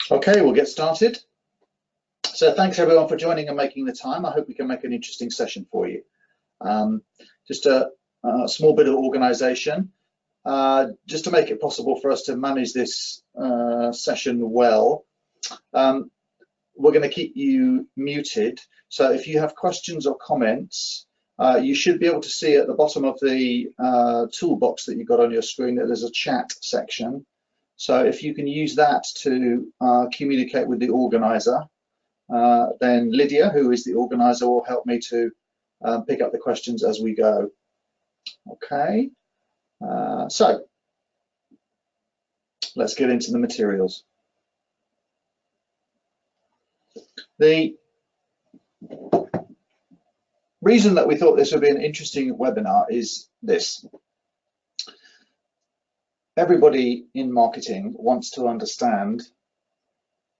Okay, we'll get started. So thanks everyone for joining and making the time. I hope we can make an interesting session for you. Just a small bit of organization, just to make it possible for us to manage this session well. We're going to keep you muted. So if you have questions or comments, you should be able to see at the bottom of the toolbox that you've got on your screen that there's a chat section. So if you can use that to communicate with the organizer, then Lydia, who is the organizer, will help me to pick up the questions as we go. Okay, so let's get into the materials. The reason that we thought this would be an interesting webinar is this. Everybody in marketing wants to understand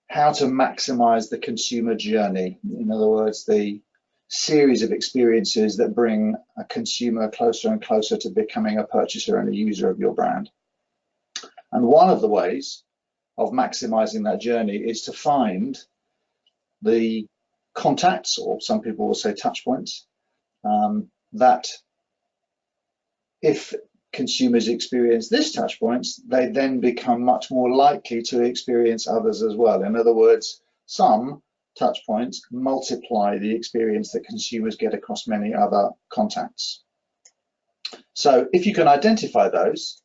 how to maximize the consumer journey. In other words, the series of experiences that bring a consumer closer and closer to becoming a purchaser and a user of your brand. And one of the ways of maximizing that journey is to find the contacts, or some people will say touch points, that if consumers experience this touch points, they then become much more likely to experience others as well. In other words, some touch points multiply the experience that consumers get across many other contacts. So if you can identify those,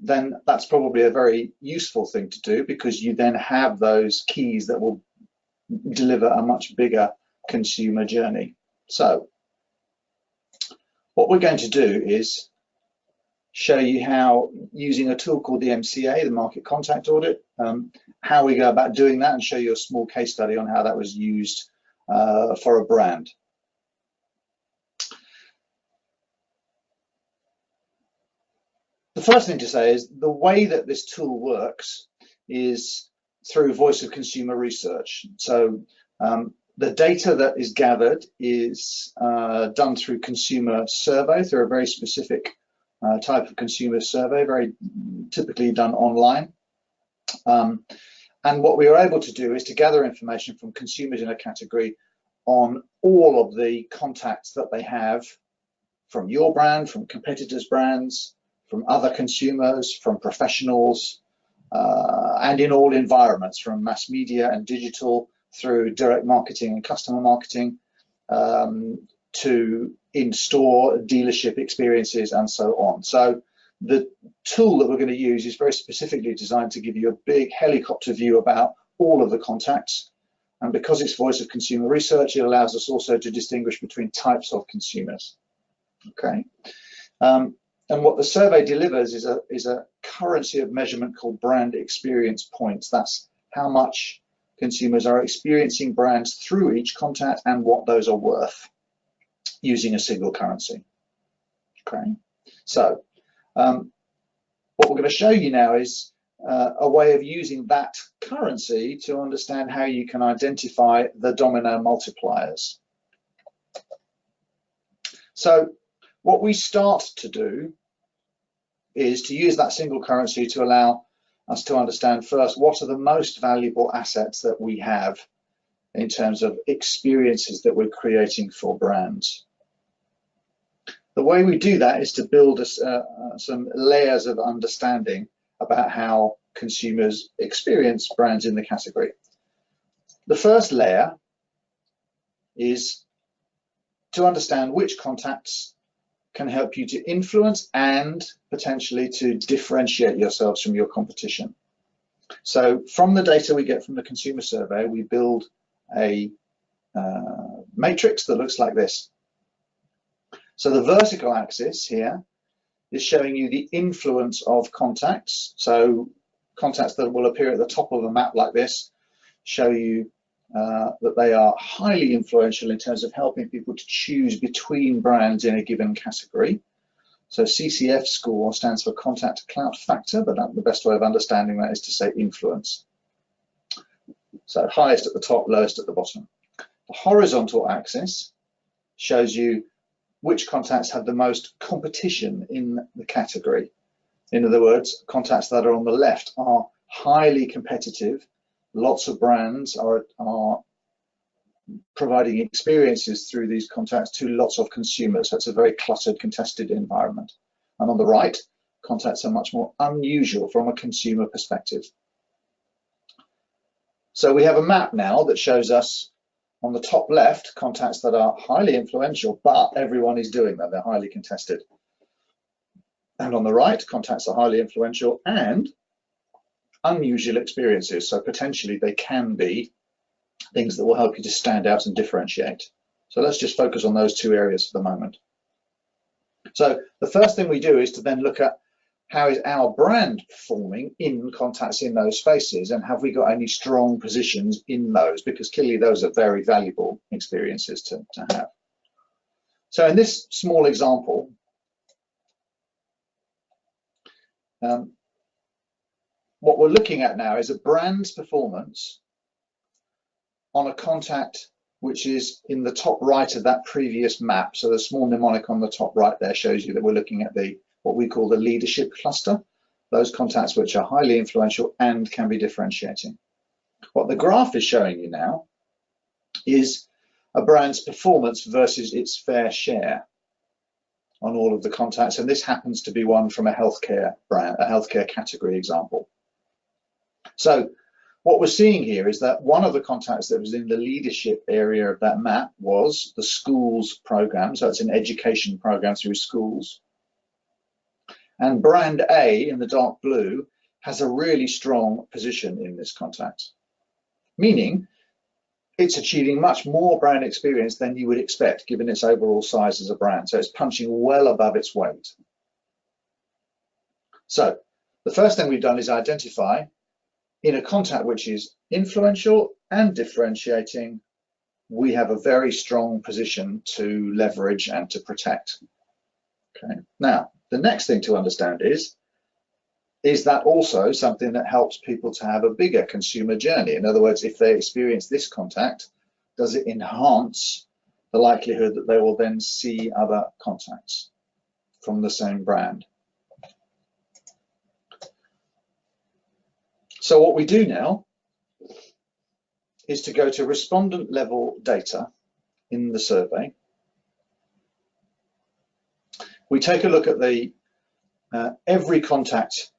then that's probably a very useful thing to do, because you then have those keys that will deliver a much bigger consumer journey. So what we're going to do is show you how, using a tool called the MCA, the Market Contact Audit, how we go about doing that, and show you a small case study on how that was used for a brand. The first thing to say is the way that this tool works is through voice of consumer research. So the data that is gathered is done through consumer survey, through a very specific type of consumer survey, very typically done online. And what we are able to do is to gather information from consumers in a category on all of the contacts that they have from your brand, from competitors' brands, from other consumers, from professionals, and in all environments, from mass media and digital through direct marketing and customer marketing, to in-store dealership experiences and so on. So the tool that we're going to use is very specifically designed to give you a big helicopter view about all of the contacts. And because it's voice of consumer research, it allows us also to distinguish between types of consumers. Okay. And what the survey delivers is a currency of measurement called brand experience points. That's how much consumers are experiencing brands through each contact and what those are worth, using a single currency. Okay, so what we're going to show you now is a way of using that currency to understand how you can identify the domino multipliers. So what we start to do is to use that single currency to allow us to understand first what are the most valuable assets that we have in terms of experiences that we're creating for brands. The way we do that is to build some layers of understanding about how consumers experience brands in the category. The first layer is to understand which contacts can help you to influence and potentially to differentiate yourselves from your competition. So from the data we get from the consumer survey, we build a matrix that looks like this. So the vertical axis here is showing you the influence of contacts. So contacts that will appear at the top of a map like this show you that they are highly influential in terms of helping people to choose between brands in a given category. So CCF score stands for contact clout factor, but the best way of understanding that is to say influence. So highest at the top, lowest at the bottom. The horizontal axis shows you which contacts have the most competition in the category. In other words, contacts that are on the left are highly competitive. Lots of brands are providing experiences through these contacts to lots of consumers. So it's a very cluttered, contested environment. And on the right, contacts are much more unusual from a consumer perspective. So we have a map now that shows us on the top left contacts that are highly influential, but everyone is doing them. They're highly contested. And on the right, contacts are highly influential and unusual experiences. So potentially they can be things that will help you to stand out and differentiate. So let's just focus on those two areas for the moment. So the first thing we do is to then look at how is our brand performing in contacts in those spaces, and have we got any strong positions in those, because clearly those are very valuable experiences to have. So in this small example, what we're looking at now is a brand's performance on a contact which is in the top right of that previous map. So the small mnemonic on the top right there shows you that we're looking at what we call the leadership cluster, those contacts which are highly influential and can be differentiating. What the graph is showing you now is a brand's performance versus its fair share on all of the contacts, and this happens to be one from a healthcare brand, a healthcare category example. So what we're seeing here is that one of the contacts that was in the leadership area of that map was the schools program. So it's an education program through schools. And brand A in the dark blue has a really strong position in this contact, meaning it's achieving much more brand experience than you would expect given its overall size as a brand. So it's punching well above its weight. So the first thing we've done is identify in a contact which is influential and differentiating, we have a very strong position to leverage and to protect. Okay. Now, the next thing to understand is that also something that helps people to have a bigger consumer journey? In other words, if they experience this contact, does it enhance the likelihood that they will then see other contacts from the same brand? So what we do now is to go to respondent level data in the survey. We take a look at every contact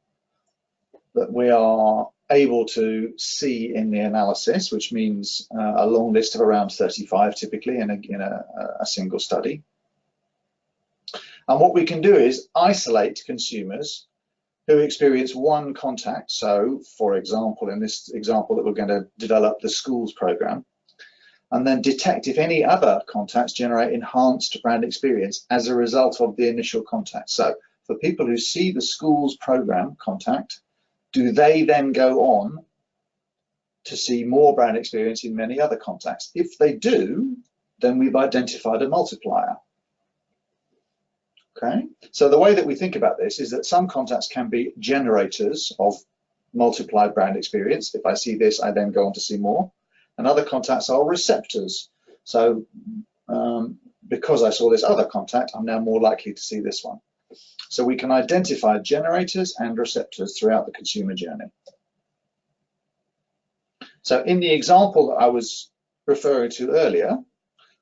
that we are able to see in the analysis, which means a long list of around 35 typically in a single study. And what we can do is isolate consumers who experience one contact. So for example, in this example that we're going to develop, the schools program, and then detect if any other contacts generate enhanced brand experience as a result of the initial contact. So for people who see the schools program contact, do they then go on to see more brand experience in many other contacts? If they do, then we've identified a multiplier. Okay, so the way that we think about this is that some contacts can be generators of multiplied brand experience. If I see this, I then go on to see more. And other contacts are receptors. So because I saw this other contact, I'm now more likely to see this one. So we can identify generators and receptors throughout the consumer journey. So in the example that I was referring to earlier,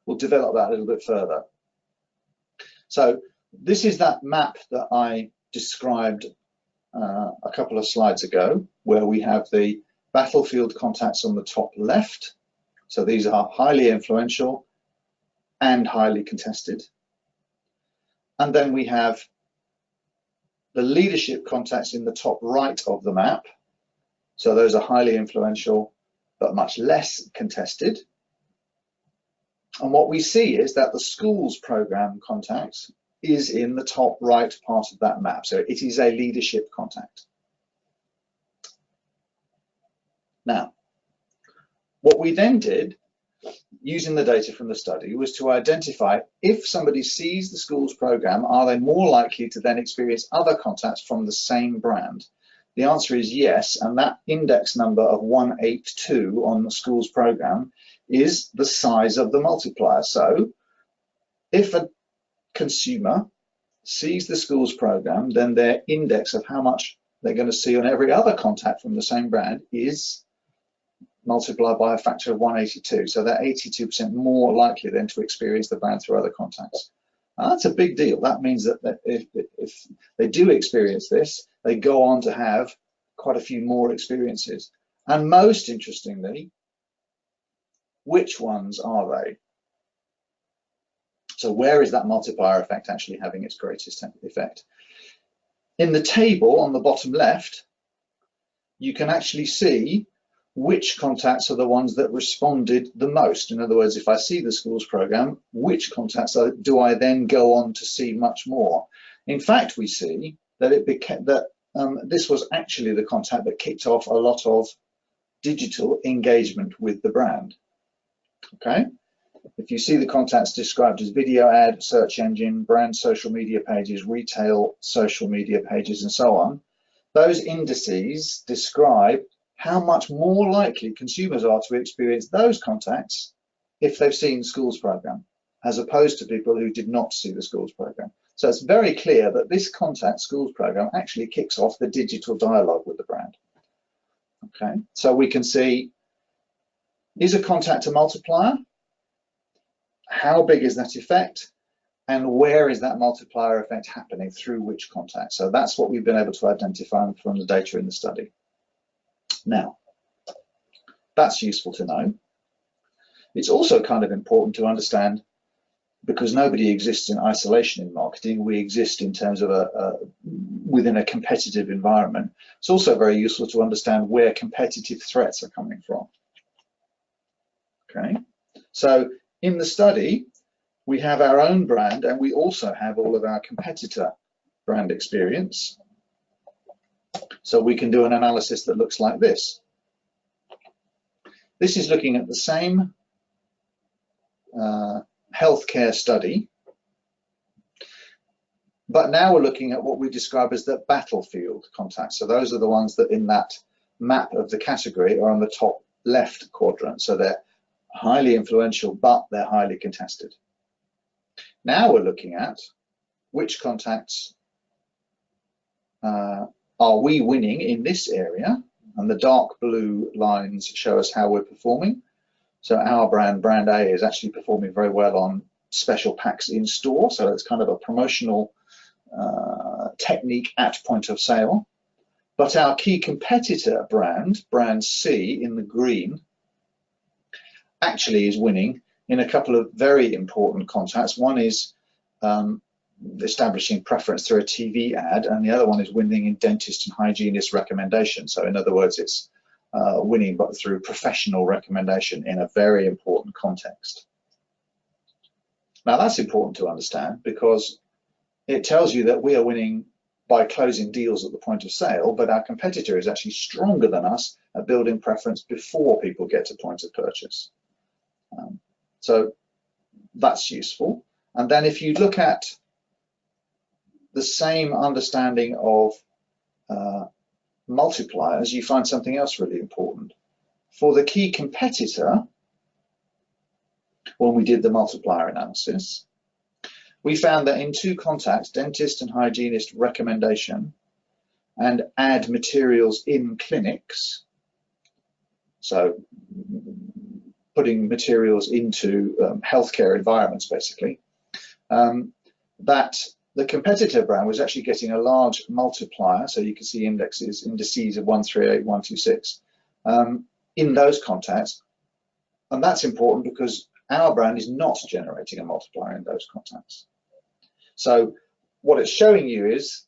we'll develop that a little bit further. So this is that map that I described a couple of slides ago, where we have the battlefield contacts on the top left. So these are highly influential and highly contested. And then we have the leadership contacts in the top right of the map. So those are highly influential, but much less contested. And what we see is that the schools program contacts is in the top right part of that map. So it is a leadership contact. Now, what we then did, using the data from the study, was to identify if somebody sees the schools program, are they more likely to then experience other contacts from the same brand? The answer is yes, and that index number of 182 on the schools program is the size of the multiplier. So if a consumer sees the schools program, then their index of how much they're going to see on every other contact from the same brand is multiplied by a factor of 182. So they're 82% more likely then to experience the brand through other contacts. Now, that's a big deal. That means that if they do experience this, they go on to have quite a few more experiences. And most interestingly, which ones are they? So where is that multiplier effect actually having its greatest effect? In the table on the bottom left, you can actually see which contacts are the ones that responded the most. In other words, if I see the schools program, which contacts do I then go on to see much more? In fact, we see that this was actually the contact that kicked off a lot of digital engagement with the brand. Okay, if you see the contacts described as video ad, search engine, brand social media pages, retail social media pages, and so on, those indices describe how much more likely consumers are to experience those contacts if they've seen the schools program, as opposed to people who did not see the schools program. So it's very clear that this contact schools program actually kicks off the digital dialogue with the brand. Okay, so we can see, is a contact a multiplier? How big is that effect? And where is that multiplier effect happening through which contact? So that's what we've been able to identify from the data in the study. Now, that's useful to know. It's also kind of important to understand, because nobody exists in isolation in marketing. We exist in terms of within a competitive environment. It's also very useful to understand where competitive threats are coming from. Okay, so in the study, we have our own brand, and we also have all of our competitor brand experience. So we can do an analysis that looks like this. This is looking at the same healthcare study, but now we're looking at what we describe as the battlefield contacts. So those are the ones that in that map of the category are on the top left quadrant. So they're highly influential, but they're highly contested. Now we're looking at which contacts are we winning in this area, and the dark blue lines show us how we're performing. So our brand, brand A, is actually performing very well on special packs in store. So it's kind of a promotional technique at point of sale. But our key competitor brand, brand C in the green, actually is winning in a couple of very important contacts. One is establishing preference through a TV ad, and the other one is winning in dentist and hygienist recommendation. So in other words, it's winning but through professional recommendation in a very important context. Now that's important to understand, because it tells you that we are winning by closing deals at the point of sale, but our competitor is actually stronger than us at building preference before people get to point of purchase. So that's useful. And then if you look at the same understanding of multipliers, you find something else really important. For the key competitor, when we did the multiplier analysis, we found that in two contacts, dentist and hygienist recommendation and ad materials in clinics, so putting materials into healthcare environments basically, that the competitor brand was actually getting a large multiplier, so you can see indices of 138, 126 in those contacts. And that's important because our brand is not generating a multiplier in those contacts. So what it's showing you is,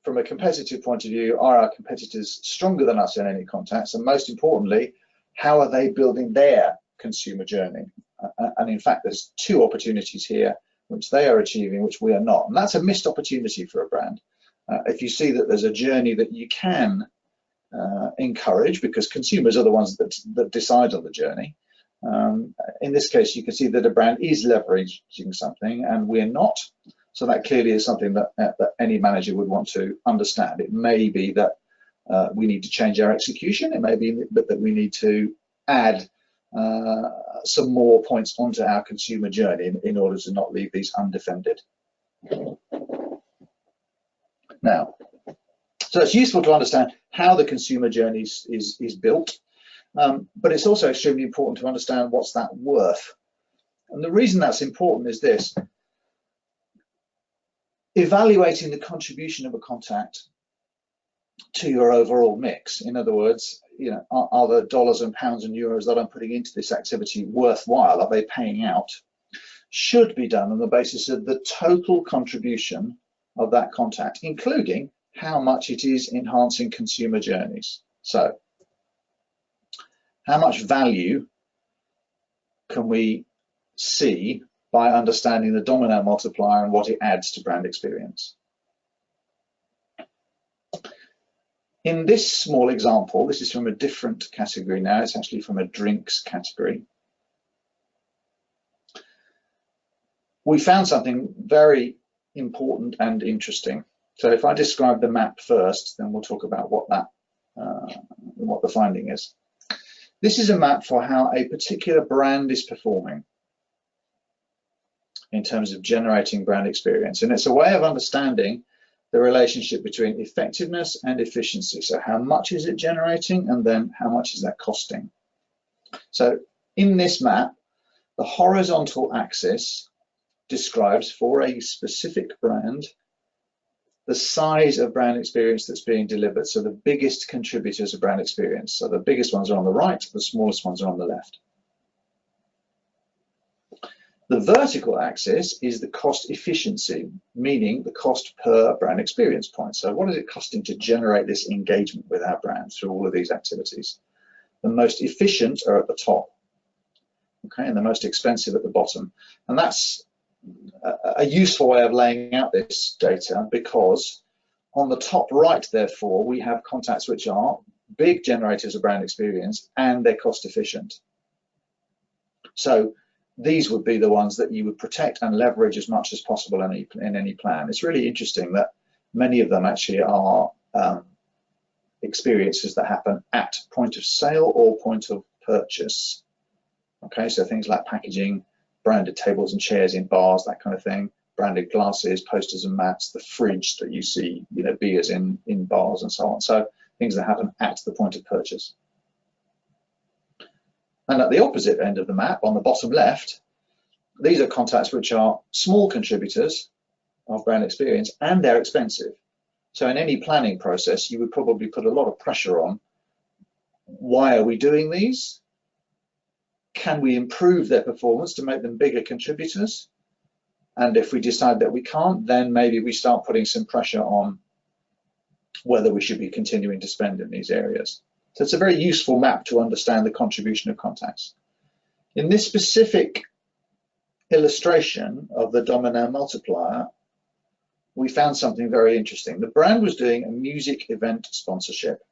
from a competitive point of view, are our competitors stronger than us in any contacts? And most importantly, how are they building their consumer journey? And in fact, there's two opportunities here which they are achieving, which we are not. And that's a missed opportunity for a brand. If you see that there's a journey that you can encourage, because consumers are the ones that decide on the journey. In this case, you can see that a brand is leveraging something and we're not. So that clearly is something that any manager would want to understand. It may be that we need to change our execution. It may be that we need to add some more points onto our consumer journey in order to not leave these undefended. Now, So it's useful to understand how the consumer journey is built, but it's also extremely important to understand what's that worth. And the reason that's important is this: evaluating the contribution of a contact to your overall mix. In other words, are the dollars and pounds and euros that I'm putting into this activity worthwhile? Are they paying out? Should be done on the basis of the total contribution of that contact, including how much it is enhancing consumer journeys. So, how much value can we see by understanding the domino multiplier and what it adds to brand experience? In this small example, this is from a different category now, it's actually from a drinks category. We found something very important and interesting. So if I describe the map first, then we'll talk about what the finding is. This is a map for how a particular brand is performing in terms of generating brand experience. And it's a way of understanding the relationship between effectiveness and efficiency. So how much is it generating, and then how much is that costing? So in this map, the horizontal axis describes for a specific brand the size of brand experience that's being delivered. So the biggest contributors of brand experience. So the biggest ones are on the right, the smallest ones are on the left. The vertical axis is the cost efficiency, meaning the cost per brand experience point. So what is it costing to generate this engagement with our brand through all of these activities? The most efficient are at the top, okay, and the most expensive at the bottom. And that's a useful way of laying out this data, because on the top right, therefore, we have contacts which are big generators of brand experience and they're cost efficient. So these would be the ones that you would protect and leverage as much as possible in any plan. It's really interesting that many of them actually are experiences that happen at point of sale or point of purchase. Okay, so things like packaging, branded tables and chairs in bars, that kind of thing, branded glasses, posters and mats, the fridge that you see, beers in bars and so on. So things that happen at the point of purchase. And at the opposite end of the map, on the bottom left, these are contacts which are small contributors of brand experience and they're expensive. So in any planning process, you would probably put a lot of pressure on, why are we doing these? Can we improve their performance to make them bigger contributors? And if we decide that we can't, then maybe we start putting some pressure on whether we should be continuing to spend in these areas. So it's a very useful map to understand the contribution of contacts. In this specific illustration of the domino multiplier, we found something very interesting. The brand was doing a music event sponsorship,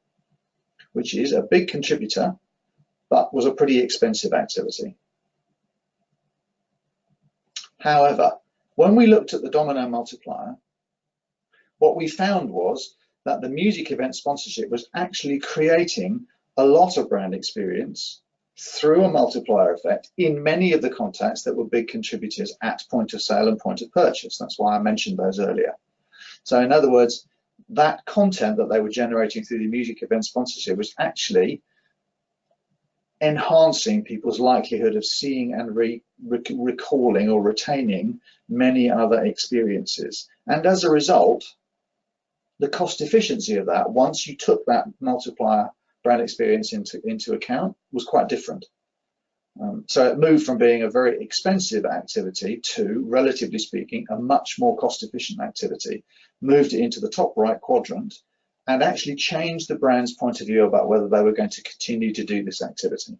which is a big contributor, but was a pretty expensive activity. However, when we looked at the domino multiplier, what we found was that the music event sponsorship was actually creating a lot of brand experience through a multiplier effect in many of the contacts that were big contributors at point of sale and point of purchase. That's why I mentioned those earlier. So in other words, that content that they were generating through the music event sponsorship was actually enhancing people's likelihood of seeing and recalling or retaining many other experiences. And as a result, the cost efficiency of that, once you took that multiplier brand experience into account, was quite different. So it moved from being a very expensive activity to, relatively speaking, a much more cost-efficient activity, moved it into the top right quadrant, and actually changed the brand's point of view about whether they were going to continue to do this activity.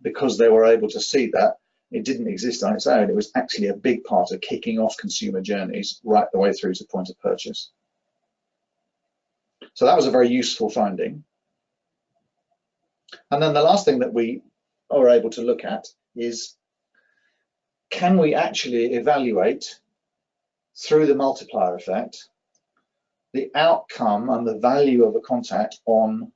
Because they were able to see that it didn't exist on its own, it was actually a big part of kicking off consumer journeys right the way through to point of purchase. So that was a very useful finding. And then the last thing that we are able to look at is, can we actually evaluate through the multiplier effect the outcome and the value of a contact on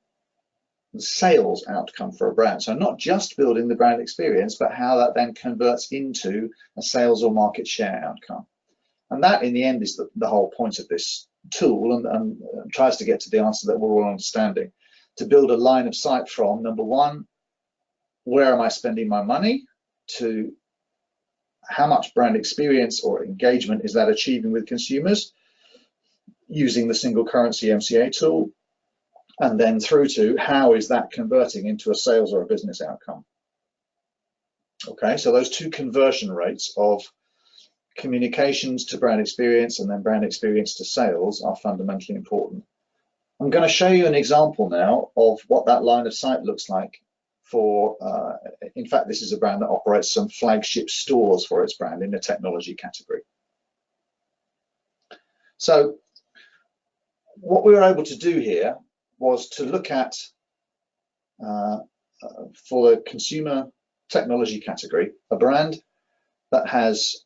the sales outcome for a brand? So not just building the brand experience, but how that then converts into a sales or market share outcome. And that in the end is the whole point of this tool and tries to get to the answer that we're all understanding. To build a line of sight from, number one, where am I spending my money, to how much brand experience or engagement is that achieving with consumers using the single currency MCA tool, and then through to how is that converting into a sales or a business outcome. Okay, so those two conversion rates of communications to brand experience and then brand experience to sales are fundamentally important. I'm going to show you an example now of what that line of sight looks like for, in fact, this is a brand that operates some flagship stores for its brand in the technology category. So what we were able to do here was to look at, for the consumer technology category, a brand that has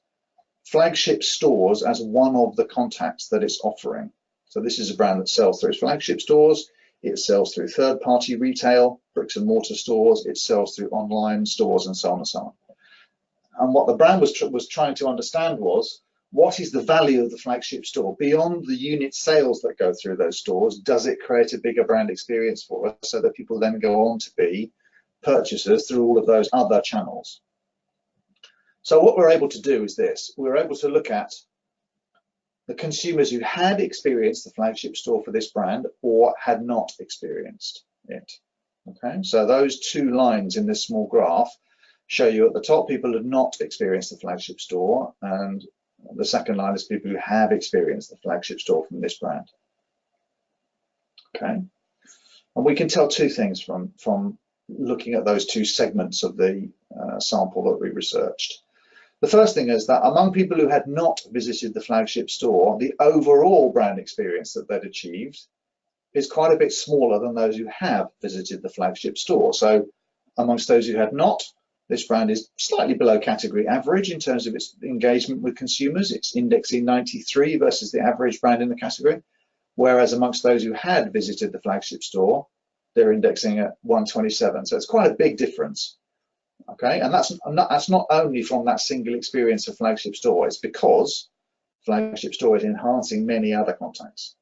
flagship stores as one of the contacts that it's offering. So this is a brand that sells through its flagship stores, it sells through third-party retail, bricks and mortar stores, it sells through online stores, and so on and so on. And what the brand was trying to understand was, what is the value of the flagship store? Beyond the unit sales that go through those stores, does it create a bigger brand experience for us so that people then go on to be purchasers through all of those other channels? So what we're able to do is this. We're able to look at the consumers who had experienced the flagship store for this brand or had not experienced it. Okay, so those two lines in this small graph show you at the top people who have not experienced the flagship store, and the second line is people who have experienced the flagship store from this brand. Okay, and we can tell two things from looking at those two segments of the sample that we researched. The first thing is that among people who had not visited the flagship store, the overall brand experience that they'd achieved is quite a bit smaller than those who have visited the flagship store. So amongst those who had not, this brand is slightly below category average in terms of its engagement with consumers. It's indexing 93 versus the average brand in the category. Whereas amongst those who had visited the flagship store, they're indexing at 127. So it's quite a big difference. Okay, and that's not only from that single experience of flagship store, it's because flagship store is enhancing many other contacts.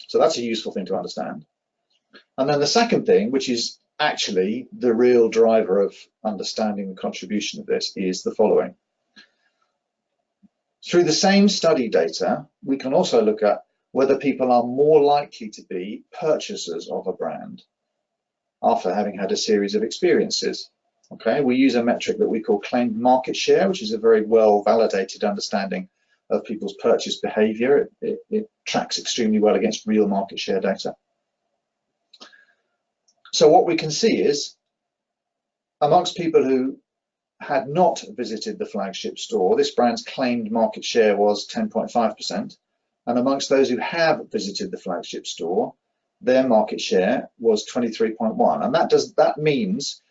So that's a useful thing to understand. And then the second thing, which is actually the real driver of understanding the contribution of this, is the following. Through the same study data, we can also look at whether people are more likely to be purchasers of a brand after having had a series of experiences. Okay, we use a metric that we call claimed market share, which is a very well validated understanding of people's purchase behavior. It tracks extremely well against real market share data. So what we can see is, amongst people who had not visited the flagship store, this brand's claimed market share was 10.5%, and amongst those who have visited the flagship store, their market share was 23.1%, and that means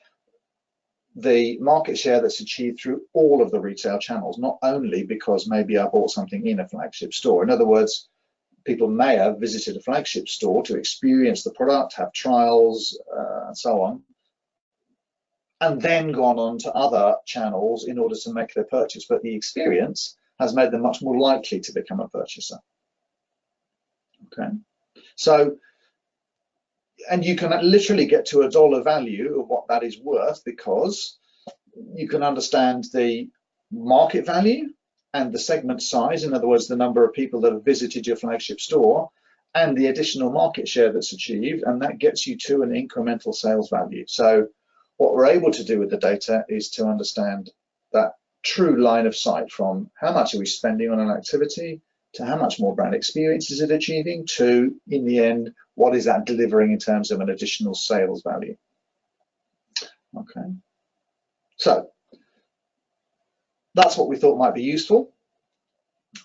the market share that's achieved through all of the retail channels, not only because maybe I bought something in a flagship store. In other words, people may have visited a flagship store to experience the product, have trials, and so on, and then gone on to other channels in order to make their purchase, but the experience has made them much more likely to become a purchaser. Okay, so, and you can literally get to a dollar value of what that is worth because you can understand the market value and the segment size, in other words, the number of people that have visited your flagship store, and the additional market share that's achieved, and that gets you to an incremental sales value. So what we're able to do with the data is to understand that true line of sight from how much are we spending on an activity to how much more brand experience is it achieving to, in the end, what is that delivering in terms of an additional sales value. Okay, so that's what we thought might be useful.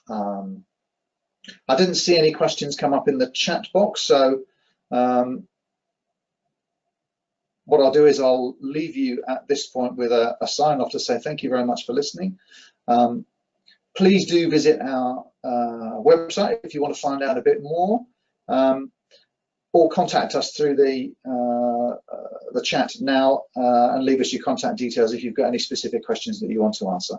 I didn't see any questions come up in the chat box, so what I'll do is I'll leave you at this point with a sign off to say thank you very much for listening. Please do visit our website if you want to find out a bit more, or contact us through the chat now and leave us your contact details if you've got any specific questions that you want to answer.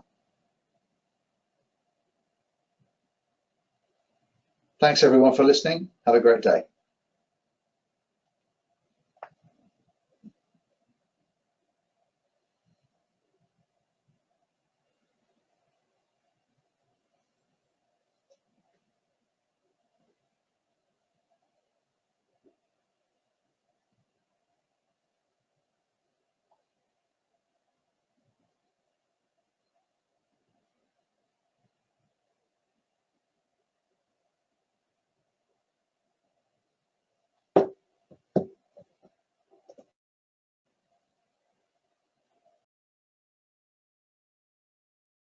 Thanks everyone for listening. Have a great day.